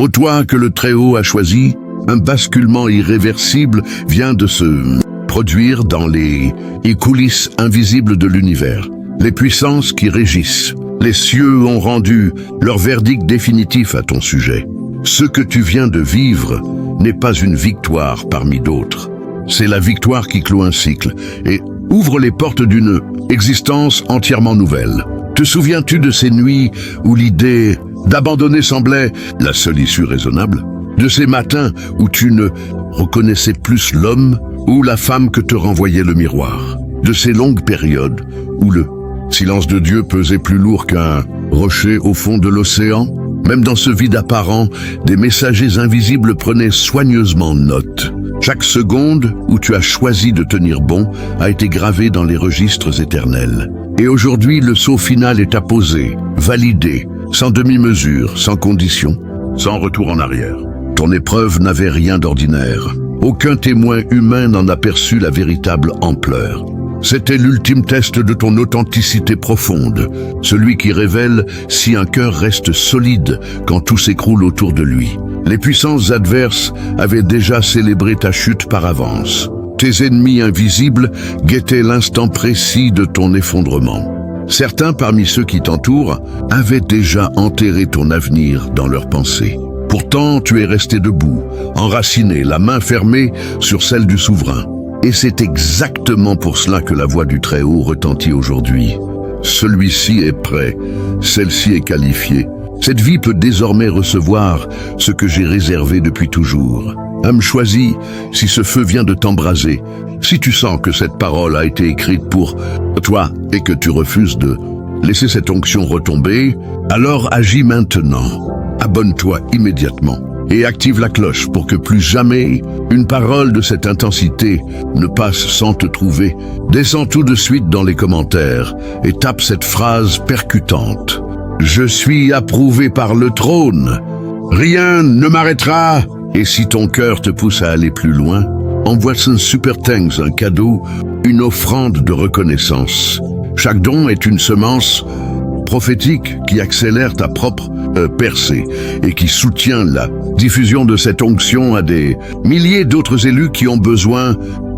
Ô toi que le Très-Haut a choisi, un basculement irréversible vient de se produire dans les coulisses invisibles de l'univers. Les puissances qui régissent, les cieux ont rendu leur verdict définitif à ton sujet. Ce que tu viens de vivre n'est pas une victoire parmi d'autres. C'est la victoire qui clôt un cycle et ouvre les portes d'une existence entièrement nouvelle. Te souviens-tu de ces nuits où l'idée d'abandonner semblait la seule issue raisonnable? De ces matins où tu ne reconnaissais plus l'homme ou la femme que te renvoyait le miroir? De ces longues périodes où le silence de Dieu pesait plus lourd qu'un rocher au fond de l'océan? Même dans ce vide apparent, des messagers invisibles prenaient soigneusement note. Chaque seconde où tu as choisi de tenir bon a été gravée dans les registres éternels. Et aujourd'hui, le sceau final est apposé, validé, sans demi-mesure, sans condition, sans retour en arrière. Ton épreuve n'avait rien d'ordinaire. Aucun témoin humain n'en aperçut la véritable ampleur. C'était l'ultime test de ton authenticité profonde, celui qui révèle si un cœur reste solide quand tout s'écroule autour de lui. Les puissances adverses avaient déjà célébré ta chute par avance. Tes ennemis invisibles guettaient l'instant précis de ton effondrement. Certains parmi ceux qui t'entourent avaient déjà enterré ton avenir dans leurs pensées. Pourtant, tu es resté debout, enraciné, la main fermée sur celle du souverain. Et c'est exactement pour cela que la voix du Très-Haut retentit aujourd'hui. Celui-ci est prêt, celle-ci est qualifiée. Cette vie peut désormais recevoir ce que j'ai réservé depuis toujours. Âme choisie, si ce feu vient de t'embraser, si tu sens que cette parole a été écrite pour toi et que tu refuses de laisser cette onction retomber, alors agis maintenant. Abonne-toi immédiatement et active la cloche pour que plus jamais une parole de cette intensité ne passe sans te trouver. Descends tout de suite dans les commentaires et tape cette phrase percutante. Je suis approuvé par le trône. Rien ne m'arrêtera. Et si ton cœur te pousse à aller plus loin, envoie un super thanks, un cadeau, une offrande de reconnaissance. Chaque don est une semence prophétique qui accélère ta propre percée et qui soutient la diffusion de cette onction à des milliers d'autres élus qui ont besoin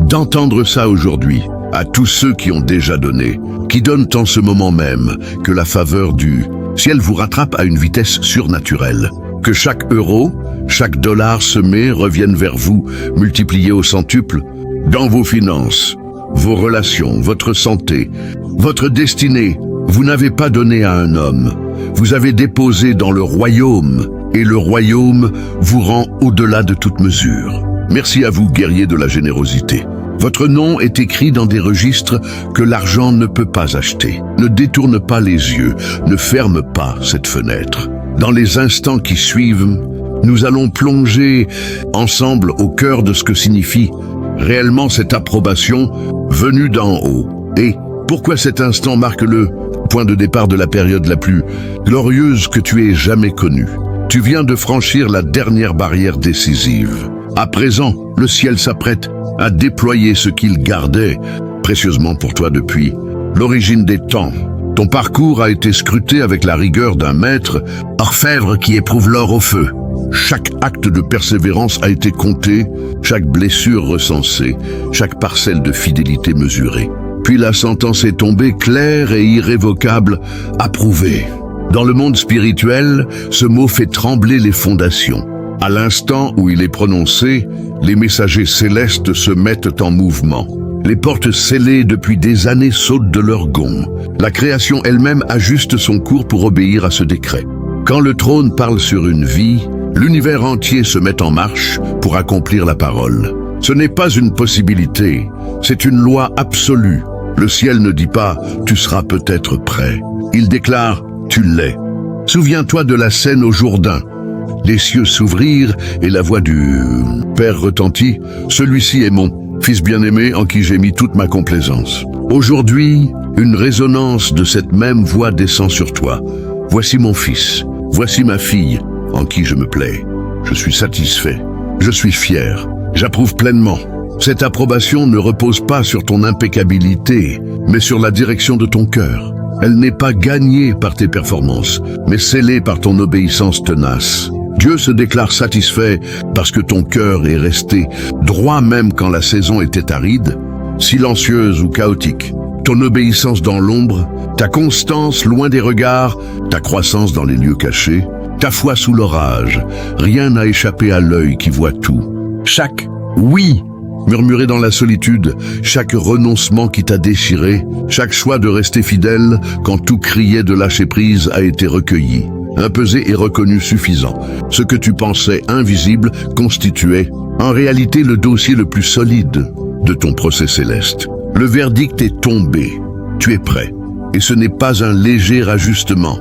d'entendre ça aujourd'hui. À tous ceux qui ont déjà donné, qui donnent en ce moment même, que la faveur du ciel vous rattrape à une vitesse surnaturelle. Que chaque euro, chaque dollar semé revienne vers vous, multiplié au centuple, dans vos finances, vos relations, votre santé, votre destinée. Vous n'avez pas donné à un homme, vous avez déposé dans le royaume, et le royaume vous rend au-delà de toute mesure. Merci à vous, guerriers de la générosité. Votre nom est écrit dans des registres que l'argent ne peut pas acheter. Ne détourne pas les yeux, ne ferme pas cette fenêtre. Dans les instants qui suivent, nous allons plonger ensemble au cœur de ce que signifie réellement cette approbation venue d'en haut. Et pourquoi cet instant marque le point de départ de la période la plus glorieuse que tu aies jamais connue. Tu viens de franchir la dernière barrière décisive. À présent, le ciel s'apprête à déployer ce qu'il gardait précieusement pour toi depuis l'origine des temps. Ton parcours a été scruté avec la rigueur d'un maître orfèvre qui éprouve l'or au feu. Chaque acte de persévérance a été compté, chaque blessure recensée, chaque parcelle de fidélité mesurée. Puis la sentence est tombée claire et irrévocable, approuvée. Dans le monde spirituel, ce mot fait trembler les fondations. À l'instant où il est prononcé, les messagers célestes se mettent en mouvement. Les portes scellées depuis des années sautent de leurs gonds. La création elle-même ajuste son cours pour obéir à ce décret. Quand le trône parle sur une vie, l'univers entier se met en marche pour accomplir la parole. Ce n'est pas une possibilité, c'est une loi absolue. Le ciel ne dit pas « tu seras peut-être prêt ». Il déclare « tu l'es ». Souviens-toi de la scène au Jourdain. Les cieux s'ouvrirent et la voix du Père retentit « Celui-ci est mon Fils bien-aimé en qui j'ai mis toute ma complaisance ». Aujourd'hui, une résonance de cette même voix descend sur toi. « Voici mon fils, voici ma fille en qui je me plais. Je suis satisfait, je suis fier, j'approuve pleinement ». Cette approbation ne repose pas sur ton impeccabilité, mais sur la direction de ton cœur. Elle n'est pas gagnée par tes performances, mais scellée par ton obéissance tenace. Dieu se déclare satisfait parce que ton cœur est resté droit même quand la saison était aride, silencieuse ou chaotique. Ton obéissance dans l'ombre, ta constance loin des regards, ta croissance dans les lieux cachés, ta foi sous l'orage, rien n'a échappé à l'œil qui voit tout. Chaque « oui » murmuré dans la solitude, chaque renoncement qui t'a déchiré, chaque choix de rester fidèle quand tout criait de lâcher prise a été recueilli, impesé et reconnu suffisant. Ce que tu pensais invisible constituait en réalité le dossier le plus solide de ton procès céleste. Le verdict est tombé, tu es prêt. Et ce n'est pas un léger ajustement,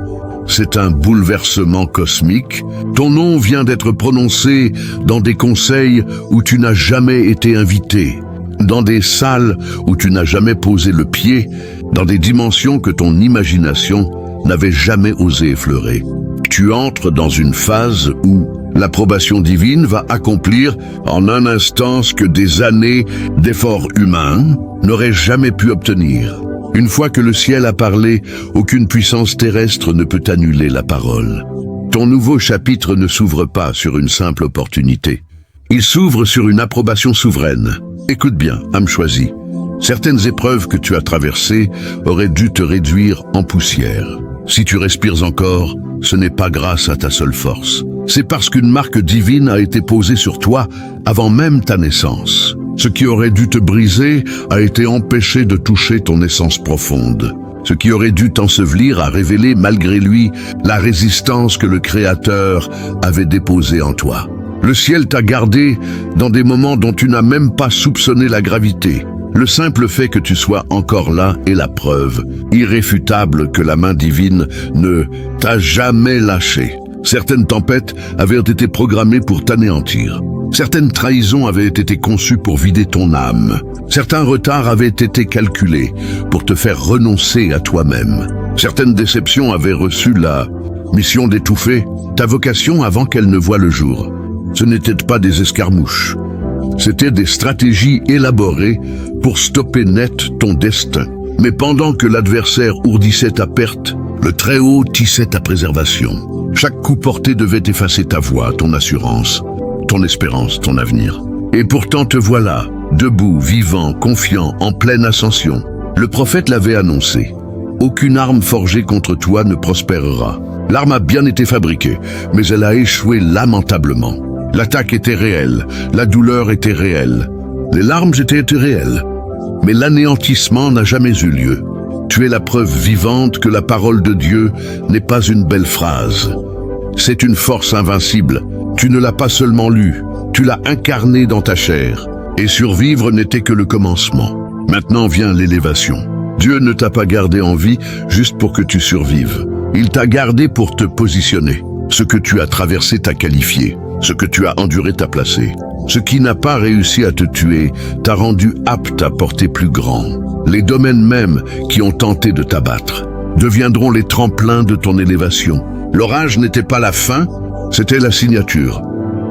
c'est un bouleversement cosmique. Ton nom vient d'être prononcé dans des conseils où tu n'as jamais été invité, dans des salles où tu n'as jamais posé le pied, dans des dimensions que ton imagination n'avait jamais osé effleurer. Tu entres dans une phase où l'approbation divine va accomplir en un instant ce que des années d'efforts humains n'auraient jamais pu obtenir. Une fois que le ciel a parlé, aucune puissance terrestre ne peut annuler la parole. Ton nouveau chapitre ne s'ouvre pas sur une simple opportunité. Il s'ouvre sur une approbation souveraine. Écoute bien, âme choisie. Certaines épreuves que tu as traversées auraient dû te réduire en poussière. Si tu respires encore, ce n'est pas grâce à ta seule force. C'est parce qu'une marque divine a été posée sur toi avant même ta naissance. Ce qui aurait dû te briser a été empêché de toucher ton essence profonde. Ce qui aurait dû t'ensevelir a révélé malgré lui la résistance que le Créateur avait déposée en toi. Le ciel t'a gardé dans des moments dont tu n'as même pas soupçonné la gravité. Le simple fait que tu sois encore là est la preuve irréfutable que la main divine ne t'a jamais lâché. Certaines tempêtes avaient été programmées pour t'anéantir. Certaines trahisons avaient été conçues pour vider ton âme. Certains retards avaient été calculés pour te faire renoncer à toi-même. Certaines déceptions avaient reçu la mission d'étouffer ta vocation avant qu'elle ne voie le jour. Ce n'étaient pas des escarmouches. C'étaient des stratégies élaborées pour stopper net ton destin. Mais pendant que l'adversaire ourdissait ta perte, le Très-Haut tissait ta préservation. Chaque coup porté devait effacer ta voix, ton assurance, ton espérance, ton avenir. Et pourtant te voilà, debout, vivant, confiant, en pleine ascension. Le prophète l'avait annoncé. Aucune arme forgée contre toi ne prospérera. L'arme a bien été fabriquée, mais elle a échoué lamentablement. L'attaque était réelle, la douleur était réelle, les larmes étaient réelles. Mais l'anéantissement n'a jamais eu lieu. Tu es la preuve vivante que la parole de Dieu n'est pas une belle phrase. C'est une force invincible. Tu ne l'as pas seulement lue, tu l'as incarnée dans ta chair. Et survivre n'était que le commencement. Maintenant vient l'élévation. Dieu ne t'a pas gardé en vie juste pour que tu survives. Il t'a gardé pour te positionner. Ce que tu as traversé t'a qualifié. Ce que tu as enduré t'a placé. Ce qui n'a pas réussi à te tuer t'a rendu apte à porter plus grand. Les domaines mêmes qui ont tenté de t'abattre deviendront les tremplins de ton élévation. L'orage n'était pas la fin, c'était la signature.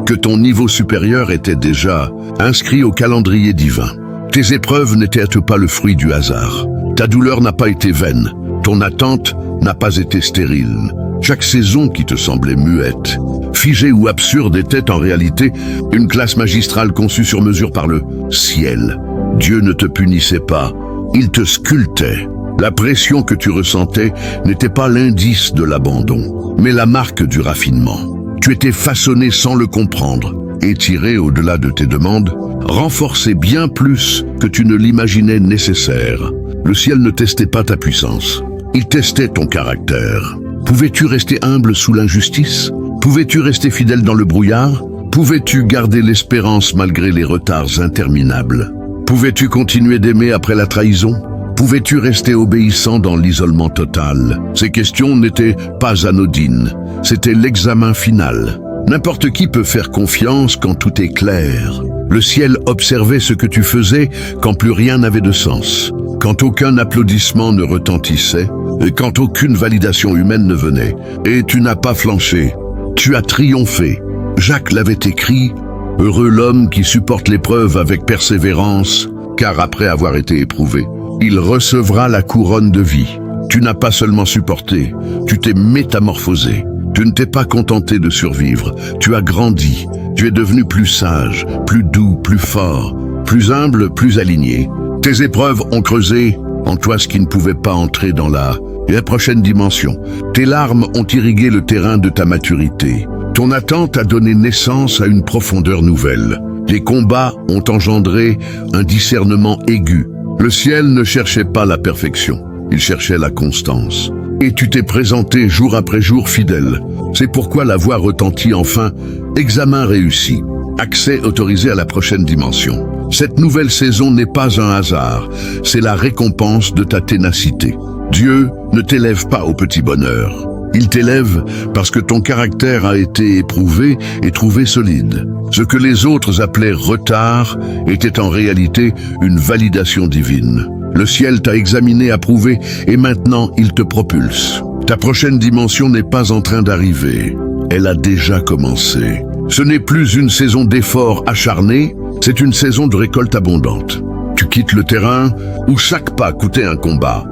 Que ton niveau supérieur était déjà inscrit au calendrier divin. Tes épreuves n'étaient pas le fruit du hasard. Ta douleur n'a pas été vaine. Ton attente n'a pas été stérile. Chaque saison qui te semblait muette, figée ou absurde était en réalité une classe magistrale conçue sur mesure par le ciel. Dieu ne te punissait pas, il te sculptait. La pression que tu ressentais n'était pas l'indice de l'abandon, mais la marque du raffinement. Tu étais façonné sans le comprendre, étiré au-delà de tes demandes, renforcé bien plus que tu ne l'imaginais nécessaire. Le ciel ne testait pas ta puissance, il testait ton caractère. Pouvais-tu rester humble sous l'injustice? Pouvais-tu rester fidèle dans le brouillard? Pouvais-tu garder l'espérance malgré les retards interminables? Pouvais-tu continuer d'aimer après la trahison? Pouvais-tu rester obéissant dans l'isolement total? Ces questions n'étaient pas anodines, c'était l'examen final. N'importe qui peut faire confiance quand tout est clair. Le ciel observait ce que tu faisais quand plus rien n'avait de sens, quand aucun applaudissement ne retentissait, et quand aucune validation humaine ne venait. Et tu n'as pas flanché, tu as triomphé. Jacques l'avait écrit, « Heureux l'homme qui supporte l'épreuve avec persévérance, car après avoir été éprouvé, il recevra la couronne de vie. » Tu n'as pas seulement supporté, tu t'es métamorphosé. Tu ne t'es pas contenté de survivre, tu as grandi, tu es devenu plus sage, plus doux, plus fort, plus humble, plus aligné. Tes épreuves ont creusé en toi ce qui ne pouvait pas entrer dans la prochaine dimension. Tes larmes ont irrigué le terrain de ta maturité. Ton attente a donné naissance à une profondeur nouvelle. Les combats ont engendré un discernement aigu. Le ciel ne cherchait pas la perfection, il cherchait la constance. Et tu t'es présenté jour après jour fidèle. C'est pourquoi la voix retentit enfin. Examen réussi. Accès autorisé à la prochaine dimension. Cette nouvelle saison n'est pas un hasard, c'est la récompense de ta ténacité. Dieu ne t'élève pas au petit bonheur. Il t'élève parce que ton caractère a été éprouvé et trouvé solide. Ce que les autres appelaient retard était en réalité une validation divine. Le ciel t'a examiné, approuvé, et maintenant il te propulse. Ta prochaine dimension n'est pas en train d'arriver. Elle a déjà commencé. Ce n'est plus une saison d'efforts acharnés, c'est une saison de récolte abondante. Tu quittes le terrain où chaque pas coûtait un combat,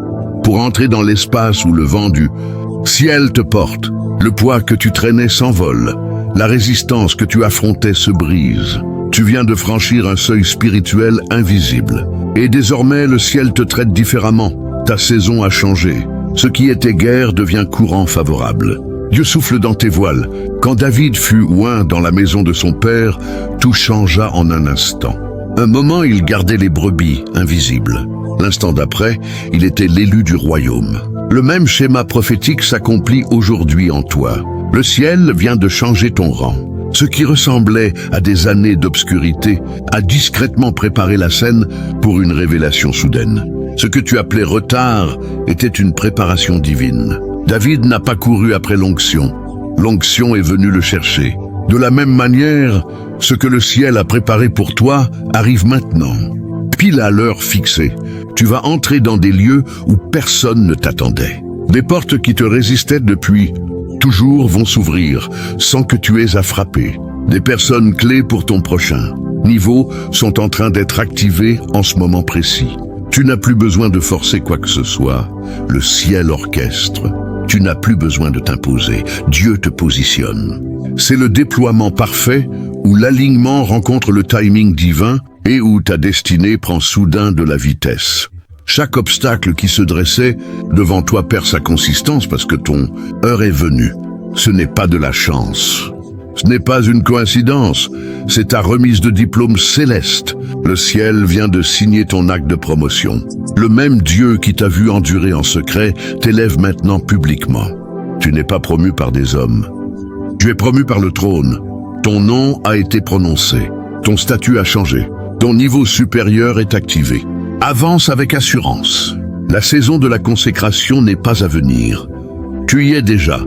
pour entrer dans l'espace où le vent du ciel te porte. Le poids que tu traînais s'envole, la résistance que tu affrontais se brise. Tu viens de franchir un seuil spirituel invisible. Et désormais, le ciel te traite différemment. Ta saison a changé. Ce qui était guerre devient courant favorable. Dieu souffle dans tes voiles. Quand David fut oint dans la maison de son père, tout changea en un instant. Un moment, il gardait les brebis invisibles. L'instant d'après, il était l'élu du royaume. Le même schéma prophétique s'accomplit aujourd'hui en toi. Le ciel vient de changer ton rang. Ce qui ressemblait à des années d'obscurité a discrètement préparé la scène pour une révélation soudaine. Ce que tu appelais retard était une préparation divine. David n'a pas couru après l'onction. L'onction est venue le chercher. De la même manière, ce que le ciel a préparé pour toi arrive maintenant. Pile à l'heure fixée, tu vas entrer dans des lieux où personne ne t'attendait. Des portes qui te résistaient depuis toujours vont s'ouvrir sans que tu aies à frapper. Des personnes clés pour ton prochain niveau sont en train d'être activées en ce moment précis. Tu n'as plus besoin de forcer quoi que ce soit. Le ciel orchestre. Tu n'as plus besoin de t'imposer. Dieu te positionne. C'est le déploiement parfait où l'alignement rencontre le timing divin et où ta destinée prend soudain de la vitesse. Chaque obstacle qui se dressait devant toi perd sa consistance parce que ton heure est venue. Ce n'est pas de la chance. Ce n'est pas une coïncidence. C'est ta remise de diplôme céleste. Le ciel vient de signer ton acte de promotion. Le même Dieu qui t'a vu endurer en secret t'élève maintenant publiquement. Tu n'es pas promu par des hommes. Tu es promu par le trône. Ton nom a été prononcé. Ton statut a changé. Ton niveau supérieur est activé. Avance avec assurance. La saison de la consécration n'est pas à venir. Tu y es déjà.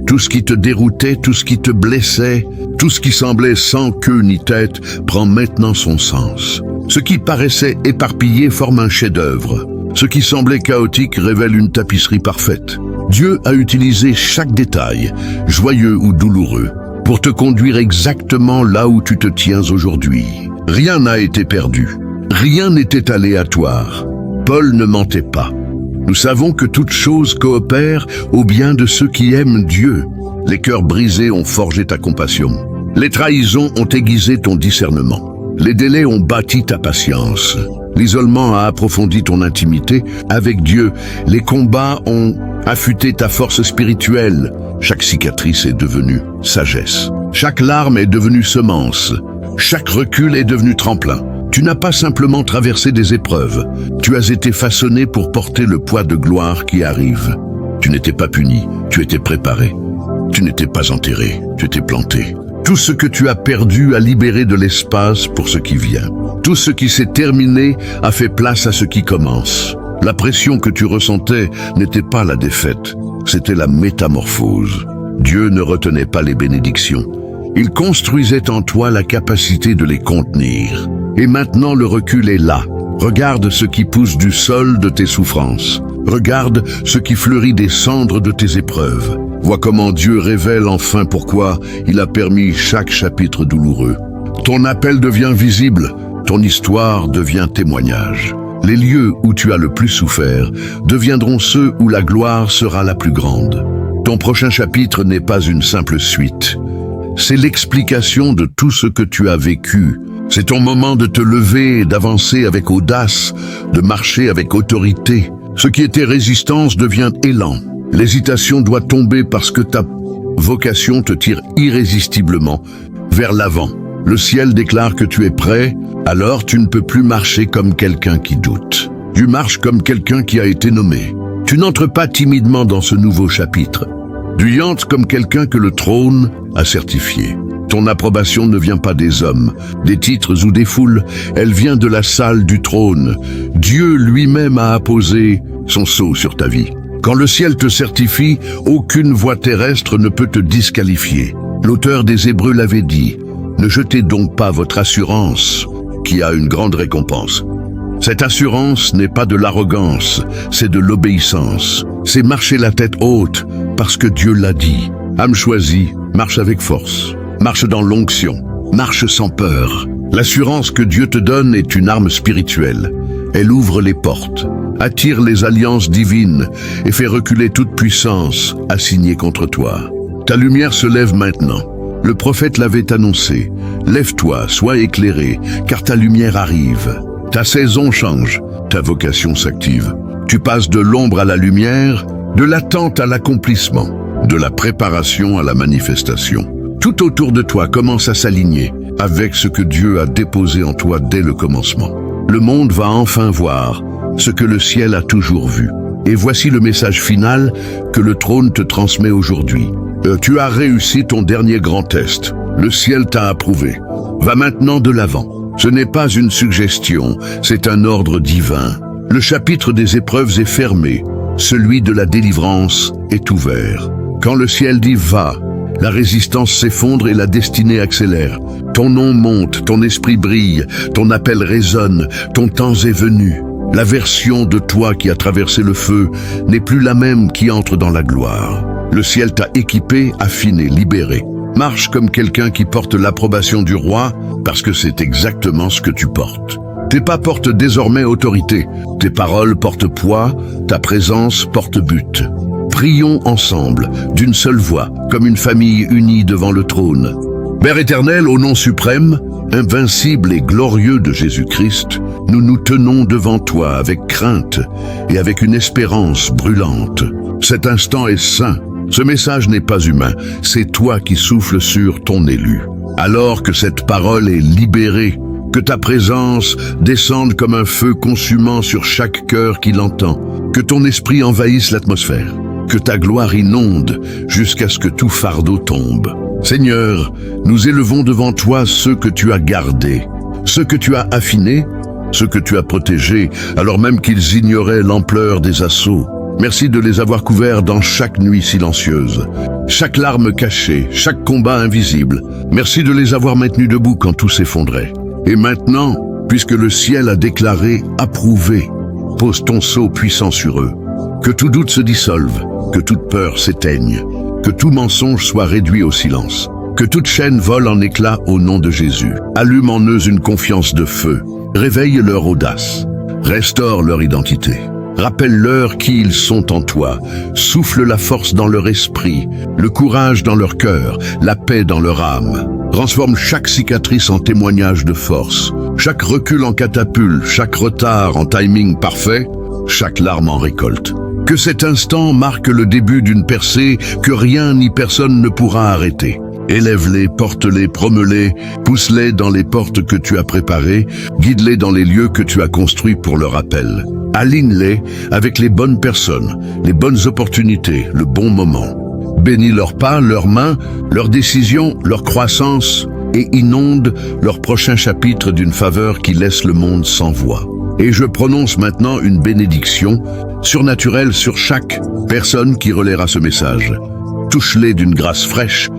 Tout ce qui te déroutait, tout ce qui te blessait, tout ce qui semblait sans queue ni tête prend maintenant son sens. Ce qui paraissait éparpillé forme un chef-d'œuvre. Ce qui semblait chaotique révèle une tapisserie parfaite. Dieu a utilisé chaque détail, joyeux ou douloureux, pour te conduire exactement là où tu te tiens aujourd'hui. Rien n'a été perdu. Rien n'était aléatoire. Paul ne mentait pas. Nous savons que toute chose coopère au bien de ceux qui aiment Dieu. Les cœurs brisés ont forgé ta compassion. Les trahisons ont aiguisé ton discernement. Les délais ont bâti ta patience. L'isolement a approfondi ton intimité. Avec Dieu, les combats ont affûté ta force spirituelle. Chaque cicatrice est devenue sagesse. Chaque larme est devenue semence. Chaque recul est devenu tremplin. Tu n'as pas simplement traversé des épreuves, tu as été façonné pour porter le poids de gloire qui arrive. Tu n'étais pas puni, tu étais préparé. Tu n'étais pas enterré, tu étais planté. Tout ce que tu as perdu a libéré de l'espace pour ce qui vient. Tout ce qui s'est terminé a fait place à ce qui commence. La pression que tu ressentais n'était pas la défaite, c'était la métamorphose. Dieu ne retenait pas les bénédictions. Il construisait en toi la capacité de les contenir. Et maintenant le recul est là. Regarde ce qui pousse du sol de tes souffrances. Regarde ce qui fleurit des cendres de tes épreuves. Vois comment Dieu révèle enfin pourquoi il a permis chaque chapitre douloureux. Ton appel devient visible, ton histoire devient témoignage. Les lieux où tu as le plus souffert deviendront ceux où la gloire sera la plus grande. Ton prochain chapitre n'est pas une simple suite. C'est l'explication de tout ce que tu as vécu. C'est ton moment de te lever et d'avancer avec audace, de marcher avec autorité. Ce qui était résistance devient élan. L'hésitation doit tomber parce que ta vocation te tire irrésistiblement vers l'avant. Le ciel déclare que tu es prêt, alors tu ne peux plus marcher comme quelqu'un qui doute. Tu marches comme quelqu'un qui a été nommé. Tu n'entres pas timidement dans ce nouveau chapitre. Tu y entres comme quelqu'un que le trône a certifié. Ton approbation ne vient pas des hommes, des titres ou des foules, elle vient de la salle du trône. Dieu lui-même a apposé son sceau sur ta vie. Quand le ciel te certifie, aucune voie terrestre ne peut te disqualifier. L'auteur des Hébreux l'avait dit, ne jetez donc pas votre assurance, qui a une grande récompense. Cette assurance n'est pas de l'arrogance, c'est de l'obéissance. C'est marcher la tête haute, parce que Dieu l'a dit. Âme choisie, marche avec force. Marche dans l'onction, marche sans peur. L'assurance que Dieu te donne est une arme spirituelle. Elle ouvre les portes, attire les alliances divines et fait reculer toute puissance assignée contre toi. Ta lumière se lève maintenant. Le prophète l'avait annoncé. Lève-toi, sois éclairé, car ta lumière arrive. Ta saison change, ta vocation s'active. Tu passes de l'ombre à la lumière, de l'attente à l'accomplissement, de la préparation à la manifestation. Tout autour de toi commence à s'aligner avec ce que Dieu a déposé en toi dès le commencement. Le monde va enfin voir ce que le ciel a toujours vu. Et voici le message final que le trône te transmet aujourd'hui. Tu as réussi ton dernier grand test. Le ciel t'a approuvé. Va maintenant de l'avant. Ce n'est pas une suggestion, c'est un ordre divin. Le chapitre des épreuves est fermé. Celui de la délivrance est ouvert. Quand le ciel dit « va », la résistance s'effondre et la destinée accélère. Ton nom monte, ton esprit brille, ton appel résonne, ton temps est venu. La version de toi qui a traversé le feu n'est plus la même qui entre dans la gloire. Le ciel t'a équipé, affiné, libéré. Marche comme quelqu'un qui porte l'approbation du roi, parce que c'est exactement ce que tu portes. Tes pas portent désormais autorité, tes paroles portent poids, ta présence porte but. Prions ensemble, d'une seule voix, comme une famille unie devant le trône. Père éternel, au nom suprême, invincible et glorieux de Jésus-Christ, nous nous tenons devant toi avec crainte et avec une espérance brûlante. Cet instant est saint. Ce message n'est pas humain, c'est toi qui souffles sur ton élu. Alors que cette parole est libérée, que ta présence descende comme un feu consumant sur chaque cœur qui l'entend, que ton esprit envahisse l'atmosphère, que ta gloire inonde jusqu'à ce que tout fardeau tombe. Seigneur, nous élevons devant toi ceux que tu as gardés, ceux que tu as affinés, ceux que tu as protégés, alors même qu'ils ignoraient l'ampleur des assauts. Merci de les avoir couverts dans chaque nuit silencieuse, chaque larme cachée, chaque combat invisible. Merci de les avoir maintenus debout quand tout s'effondrait. Et maintenant, puisque le ciel a déclaré « approuvé », pose ton sceau puissant sur eux. Que tout doute se dissolve, que toute peur s'éteigne, que tout mensonge soit réduit au silence, que toute chaîne vole en éclats au nom de Jésus. Allume en eux une confiance de feu, réveille leur audace, restaure leur identité. Rappelle-leur qui ils sont en toi, souffle la force dans leur esprit, le courage dans leur cœur, la paix dans leur âme. Transforme chaque cicatrice en témoignage de force, chaque recul en catapulte, chaque retard en timing parfait, chaque larme en récolte. Que cet instant marque le début d'une percée que rien ni personne ne pourra arrêter. Élève-les, porte-les, promeut-les, pousse-les dans les portes que tu as préparées, guide-les dans les lieux que tu as construits pour leur appel. Aligne-les avec les bonnes personnes, les bonnes opportunités, le bon moment. Bénis leurs pas, leurs mains, leurs décisions, leur croissance et inonde leur prochain chapitre d'une faveur qui laisse le monde sans voix. Et je prononce maintenant une bénédiction surnaturelle sur chaque personne qui relaiera ce message. Touche-les d'une grâce fraîche,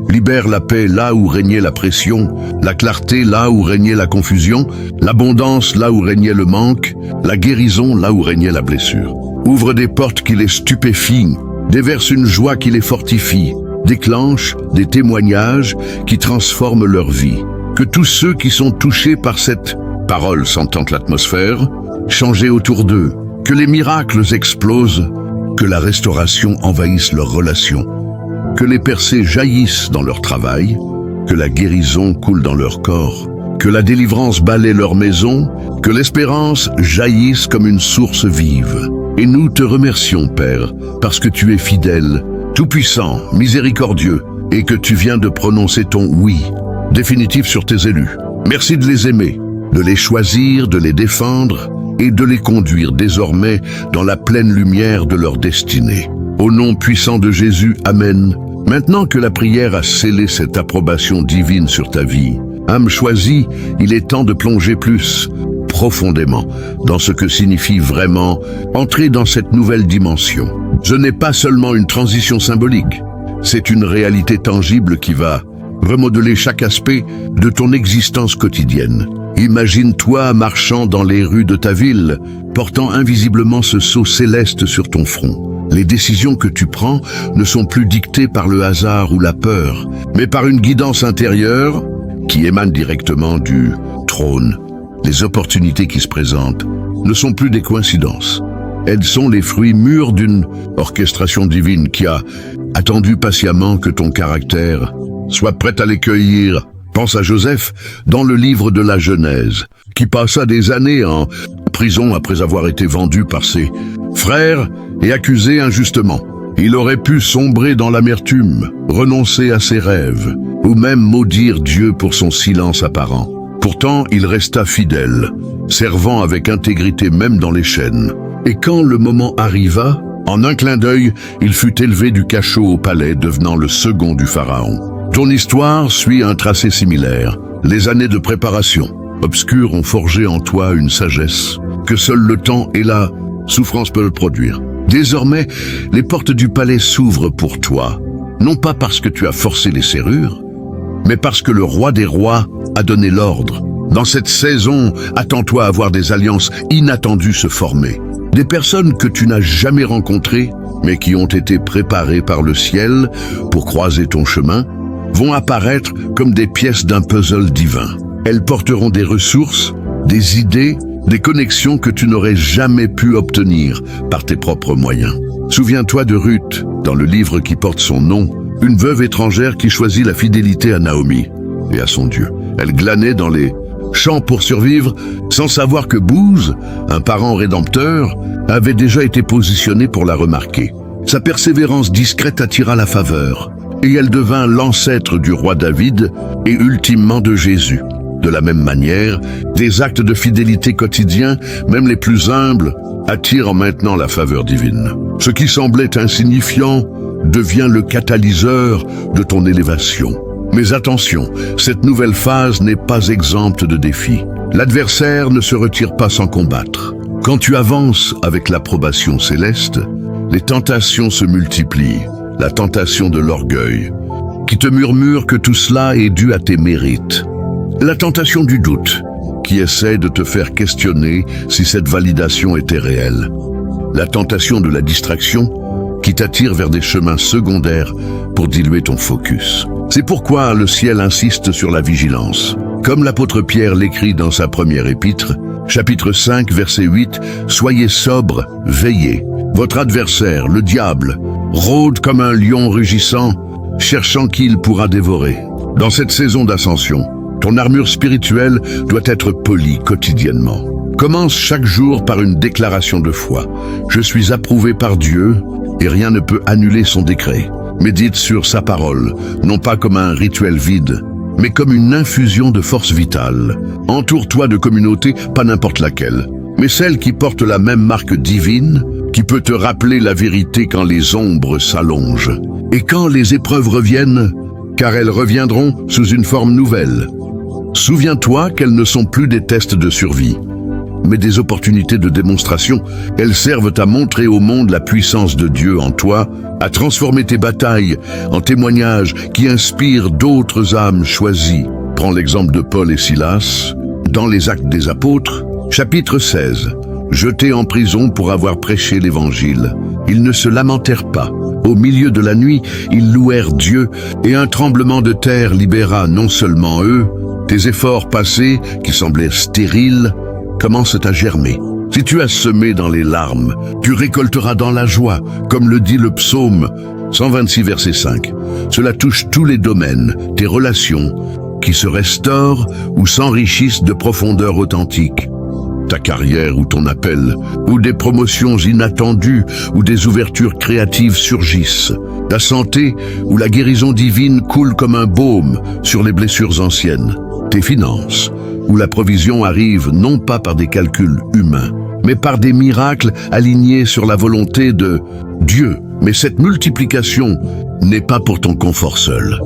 libère la paix là où régnait la pression, la clarté là où régnait la confusion, l'abondance là où régnait le manque, la guérison là où régnait la blessure. Ouvre des portes qui les stupéfient, déverse une joie qui les fortifie, déclenche des témoignages qui transforment leur vie. Que tous ceux qui sont touchés par cette parole sentent l'atmosphère changer autour d'eux, que les miracles explosent que la restauration envahisse leurs relations, que les percées jaillissent dans leur travail, que la guérison coule dans leur corps, que la délivrance balaie leur maison, que l'espérance jaillisse comme une source vive. Et nous te remercions, Père, parce que tu es fidèle, tout-puissant, miséricordieux, et que tu viens de prononcer ton oui définitif sur tes élus. Merci de les aimer, de les choisir, de les défendre et de les conduire désormais dans la pleine lumière de leur destinée. Au nom puissant de Jésus, Amen. Maintenant que la prière a scellé cette approbation divine sur ta vie, âme choisie, il est temps de plonger plus profondément dans ce que signifie vraiment entrer dans cette nouvelle dimension. Ce n'est pas seulement une transition symbolique, c'est une réalité tangible qui va remodeler chaque aspect de ton existence quotidienne. Imagine-toi marchant dans les rues de ta ville, portant invisiblement ce sceau céleste sur ton front. Les décisions que tu prends ne sont plus dictées par le hasard ou la peur, mais par une guidance intérieure qui émane directement du trône. Les opportunités qui se présentent ne sont plus des coïncidences. Elles sont les fruits mûrs d'une orchestration divine qui a attendu patiemment que ton caractère soit prêt à les cueillir. Pense à Joseph dans le livre de la Genèse, qui passa des années en prison après avoir été vendu par ses frères et accusé injustement. Il aurait pu sombrer dans l'amertume, renoncer à ses rêves, ou même maudire Dieu pour son silence apparent. Pourtant, il resta fidèle, servant avec intégrité même dans les chaînes. Et quand le moment arriva, en un clin d'œil, il fut élevé du cachot au palais, devenant le second du pharaon. Ton histoire suit un tracé similaire. Les années de préparation obscures ont forgé en toi une sagesse que seul le temps et la souffrance peuvent produire. Désormais, les portes du palais s'ouvrent pour toi, non pas parce que tu as forcé les serrures, mais parce que le roi des rois a donné l'ordre. Dans cette saison, attends-toi à voir des alliances inattendues se former. Des personnes que tu n'as jamais rencontrées, mais qui ont été préparées par le ciel pour croiser ton chemin, vont apparaître comme des pièces d'un puzzle divin. Elles porteront des ressources, des idées, des connexions que tu n'aurais jamais pu obtenir par tes propres moyens. Souviens-toi de Ruth, dans le livre qui porte son nom, une veuve étrangère qui choisit la fidélité à Naomi et à son Dieu. Elle glanait dans les champs pour survivre, sans savoir que Booz, un parent rédempteur, avait déjà été positionné pour la remarquer. Sa persévérance discrète attira la faveur, et elle devint l'ancêtre du roi David et ultimement de Jésus. De la même manière, des actes de fidélité quotidiens, même les plus humbles, attirent maintenant la faveur divine. Ce qui semblait insignifiant devient le catalyseur de ton élévation. Mais attention, cette nouvelle phase n'est pas exempte de défis. L'adversaire ne se retire pas sans combattre. Quand tu avances avec l'approbation céleste, les tentations se multiplient. La tentation de l'orgueil, qui te murmure que tout cela est dû à tes mérites. La tentation du doute, qui essaie de te faire questionner si cette validation était réelle. La tentation de la distraction, qui t'attire vers des chemins secondaires pour diluer ton focus. C'est pourquoi le ciel insiste sur la vigilance. Comme l'apôtre Pierre l'écrit dans sa première épître, chapitre 5, verset 8, « Soyez sobres, veillez. Votre adversaire, le diable, rôde comme un lion rugissant, cherchant qui il pourra dévorer. » Dans cette saison d'ascension, ton armure spirituelle doit être polie quotidiennement. Commence chaque jour par une déclaration de foi. « Je suis approuvé par Dieu et rien ne peut annuler son décret. » Médite sur sa parole, non pas comme un rituel vide, mais comme une infusion de force vitale. Entoure-toi de communautés, pas n'importe laquelle, mais celle qui porte la même marque divine, qui peut te rappeler la vérité quand les ombres s'allongent. Et quand les épreuves reviennent, car elles reviendront sous une forme nouvelle. Souviens-toi qu'elles ne sont plus des tests de survie, mais des opportunités de démonstration. Elles servent à montrer au monde la puissance de Dieu en toi, à transformer tes batailles en témoignages qui inspirent d'autres âmes choisies. Prends l'exemple de Paul et Silas, dans les Actes des Apôtres, chapitre 16. Jetés en prison pour avoir prêché l'Évangile, ils ne se lamentèrent pas. Au milieu de la nuit, ils louèrent Dieu, et un tremblement de terre libéra non seulement eux, tes efforts passés, qui semblaient stériles, commencent à germer. Si tu as semé dans les larmes, tu récolteras dans la joie, comme le dit le psaume 126 verset 5. Cela touche tous les domaines, tes relations, qui se restaurent ou s'enrichissent de profondeur authentique. Ta carrière ou ton appel, ou des promotions inattendues, ou des ouvertures créatives surgissent. Ta santé ou la guérison divine coule comme un baume sur les blessures anciennes. Tes finances, où la provision arrive non pas par des calculs humains, mais par des miracles alignés sur la volonté de Dieu. Mais cette multiplication n'est pas pour ton confort seul,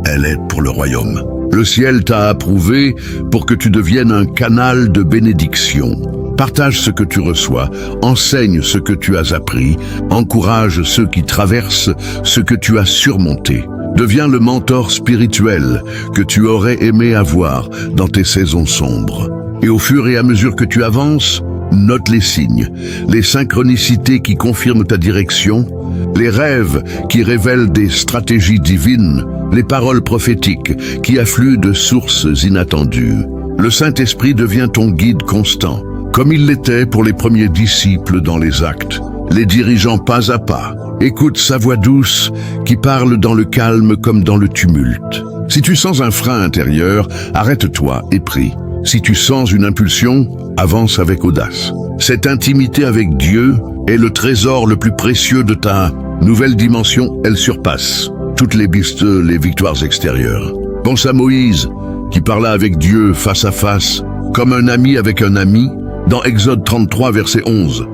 elle est pour le royaume. Le ciel t'a approuvé pour que tu deviennes un canal de bénédiction. Partage ce que tu reçois, enseigne ce que tu as appris, encourage ceux qui traversent ce que tu as surmonté. Deviens le mentor spirituel que tu aurais aimé avoir dans tes saisons sombres. Et au fur et à mesure que tu avances, note les signes, les synchronicités qui confirment ta direction, les rêves qui révèlent des stratégies divines, les paroles prophétiques qui affluent de sources inattendues. Le Saint-Esprit devient ton guide constant, comme il l'était pour les premiers disciples dans les Actes, les dirigeant pas à pas. Écoute sa voix douce qui parle dans le calme comme dans le tumulte. Si tu sens un frein intérieur, arrête-toi et prie. Si tu sens une impulsion, avance avec audace. Cette intimité avec Dieu est le trésor le plus précieux de ta nouvelle dimension. Elle surpasse toutes les victoires extérieures. Pense à Moïse, qui parla avec Dieu face à face, comme un ami avec un ami, dans Exode 33, verset 11.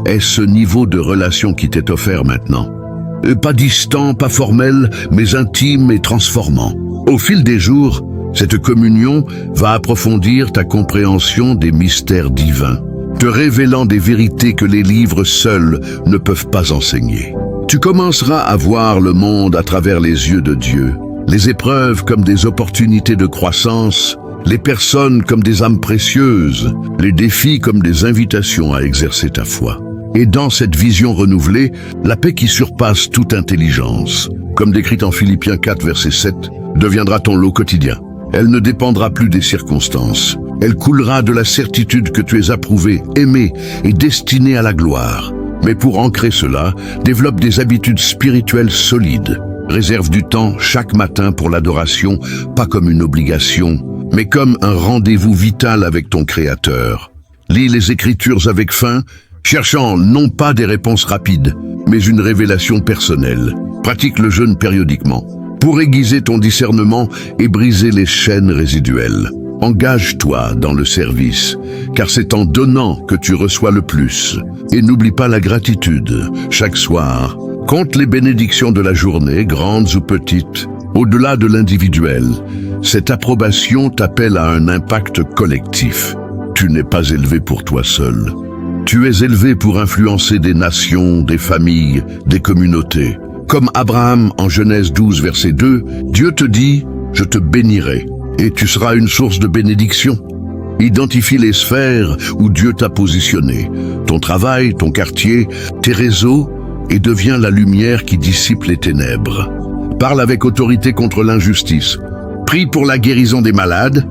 Est ce niveau de relation qui t'est offert maintenant. Pas distant, pas formel, mais intime et transformant. Au fil des jours, cette communion va approfondir ta compréhension des mystères divins, te révélant des vérités que les livres seuls ne peuvent pas enseigner. Tu commenceras à voir le monde à travers les yeux de Dieu, les épreuves comme des opportunités de croissance, les personnes comme des âmes précieuses, les défis comme des invitations à exercer ta foi. Et dans cette vision renouvelée, la paix qui surpasse toute intelligence, comme décrite en Philippiens 4, verset 7, deviendra ton lot quotidien. Elle ne dépendra plus des circonstances. Elle coulera de la certitude que tu es approuvé, aimé et destiné à la gloire. Mais pour ancrer cela, développe des habitudes spirituelles solides. Réserve du temps chaque matin pour l'adoration, pas comme une obligation, mais comme un rendez-vous vital avec ton Créateur. Lis les Écritures avec faim, cherchant non pas des réponses rapides, mais une révélation personnelle. Pratique le jeûne périodiquement, pour aiguiser ton discernement et briser les chaînes résiduelles. Engage-toi dans le service, car c'est en donnant que tu reçois le plus. Et n'oublie pas la gratitude, chaque soir. Compte les bénédictions de la journée, grandes ou petites. Au-delà de l'individuel, cette approbation t'appelle à un impact collectif. Tu n'es pas élevé pour toi seul. Tu es élevé pour influencer des nations, des familles, des communautés. Comme Abraham en Genèse 12, verset 2, Dieu te dit « Je te bénirai » et tu seras une source de bénédiction. Identifie les sphères où Dieu t'a positionné, ton travail, ton quartier, tes réseaux, et deviens la lumière qui dissipe les ténèbres. Parle avec autorité contre l'injustice. Prie pour la guérison des malades.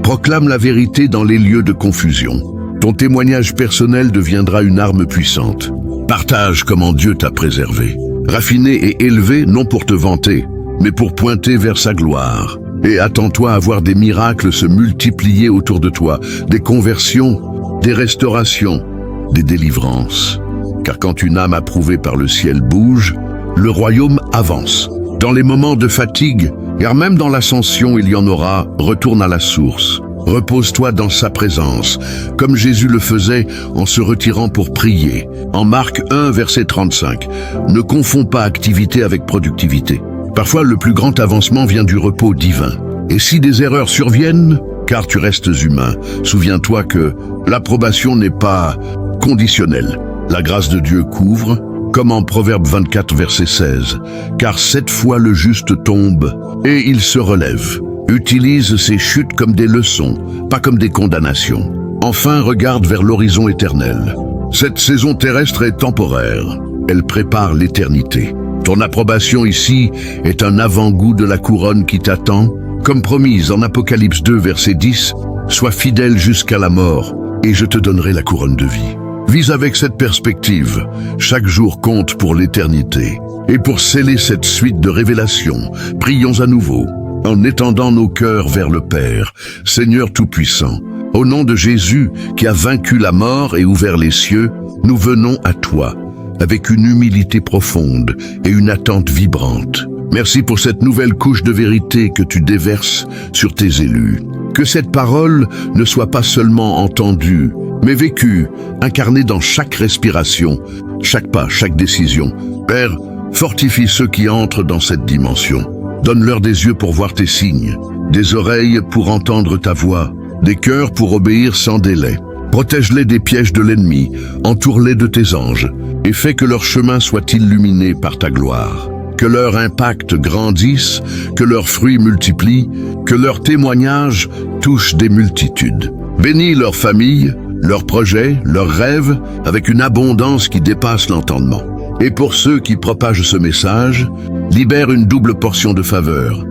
Proclame la vérité dans les lieux de confusion. Ton témoignage personnel deviendra une arme puissante. Partage comment Dieu t'a préservé. Raffiné et élevé non pour te vanter, mais pour pointer vers sa gloire. Et attends-toi à voir des miracles se multiplier autour de toi, des conversions, des restaurations, des délivrances. Car quand une âme approuvée par le ciel bouge, le royaume avance. Dans les moments de fatigue, car même dans l'ascension il y en aura, retourne à la source. Repose-toi dans sa présence, comme Jésus le faisait en se retirant pour prier. En Marc 1, verset 35, ne confonds pas activité avec productivité. Parfois, le plus grand avancement vient du repos divin. Et si des erreurs surviennent, car tu restes humain, souviens-toi que l'approbation n'est pas conditionnelle. La grâce de Dieu couvre, comme en Proverbe 24, verset 16, car 7 fois le juste tombe, et il se relève. Utilise ces chutes comme des leçons, pas comme des condamnations. Enfin, regarde vers l'horizon éternel. Cette saison terrestre est temporaire. Elle prépare l'éternité. Ton approbation ici est un avant-goût de la couronne qui t'attend. Comme promise en Apocalypse 2, verset 10, sois fidèle jusqu'à la mort, et je te donnerai la couronne de vie. Vis avec cette perspective. Chaque jour compte pour l'éternité. Et pour sceller cette suite de révélations, prions à nouveau, en étendant nos cœurs vers le Père, Seigneur Tout-Puissant. Au nom de Jésus, qui a vaincu la mort et ouvert les cieux, nous venons à toi, avec une humilité profonde et une attente vibrante. Merci pour cette nouvelle couche de vérité que tu déverses sur tes élus. Que cette parole ne soit pas seulement entendue, mais vécue, incarnée dans chaque respiration, chaque pas, chaque décision. Père, fortifie ceux qui entrent dans cette dimension. Donne-leur des yeux pour voir tes signes, des oreilles pour entendre ta voix, des cœurs pour obéir sans délai. Protège-les des pièges de l'ennemi, entoure-les de tes anges, et fais que leur chemin soit illuminé par ta gloire. Que leur impact grandisse, que leurs fruits multiplient, que leurs témoignages touchent des multitudes. Bénis leurs familles, leurs projets, leurs rêves, avec une abondance qui dépasse l'entendement. Et pour ceux qui propagent ce message, libère une double portion de faveur.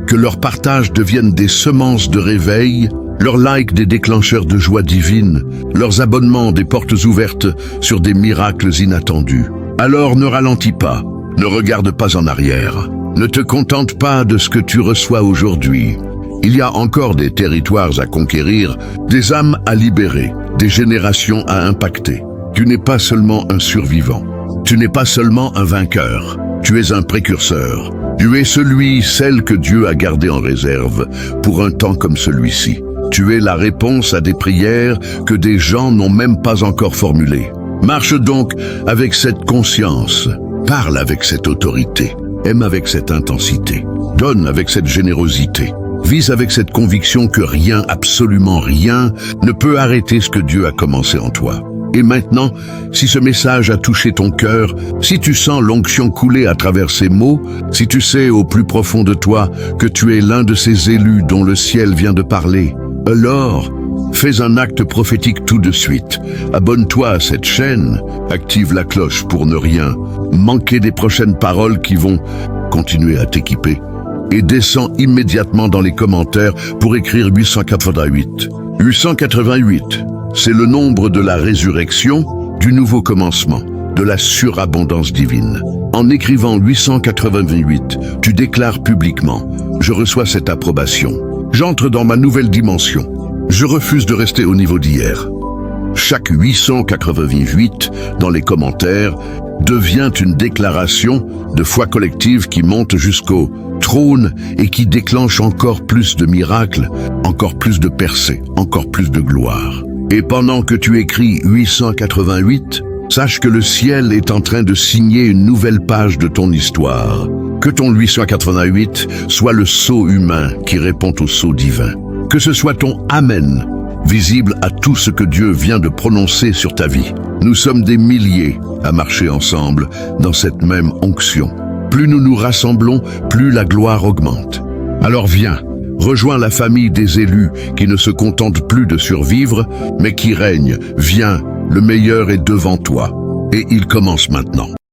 Que leurs partages deviennent des semences de réveil, leurs likes des déclencheurs de joie divine, leurs abonnements des portes ouvertes sur des miracles inattendus. Alors ne ralentis pas, ne regarde pas en arrière, ne te contente pas de ce que tu reçois aujourd'hui. Il y a encore des territoires à conquérir, des âmes à libérer, des générations à impacter. Tu n'es pas seulement un survivant, tu n'es pas seulement un vainqueur, tu es un précurseur. Tu es celle que Dieu a gardée en réserve pour un temps comme celui-ci. Tu es la réponse à des prières que des gens n'ont même pas encore formulées. Marche donc avec cette conscience, parle avec cette autorité, aime avec cette intensité, donne avec cette générosité. Vise avec cette conviction que rien, absolument rien, ne peut arrêter ce que Dieu a commencé en toi. Et maintenant, si ce message a touché ton cœur, si tu sens l'onction couler à travers ces mots, si tu sais au plus profond de toi que tu es l'un de ces élus dont le ciel vient de parler, alors fais un acte prophétique tout de suite. Abonne-toi à cette chaîne, active la cloche pour ne rien manquer des prochaines paroles qui vont continuer à t'équiper. Et descends immédiatement dans les commentaires pour écrire 888. 888, c'est le nombre de la résurrection, du nouveau commencement, de la surabondance divine. En écrivant 888, tu déclares publiquement « Je reçois cette approbation. J'entre dans ma nouvelle dimension. Je refuse de rester au niveau d'hier. » Chaque 888 dans les commentaires devient une déclaration de foi collective qui monte jusqu'au trône et qui déclenche encore plus de miracles, encore plus de percées, encore plus de gloire. Et pendant que tu écris 888, sache que le ciel est en train de signer une nouvelle page de ton histoire. Que ton 888 soit le sceau humain qui répond au sceau divin. Que ce soit ton Amen, visible à tout ce que Dieu vient de prononcer sur ta vie. Nous sommes des milliers à marcher ensemble dans cette même onction. Plus nous nous rassemblons, plus la gloire augmente. Alors viens, rejoins la famille des élus qui ne se contentent plus de survivre, mais qui règnent. Viens, le meilleur est devant toi. Et il commence maintenant.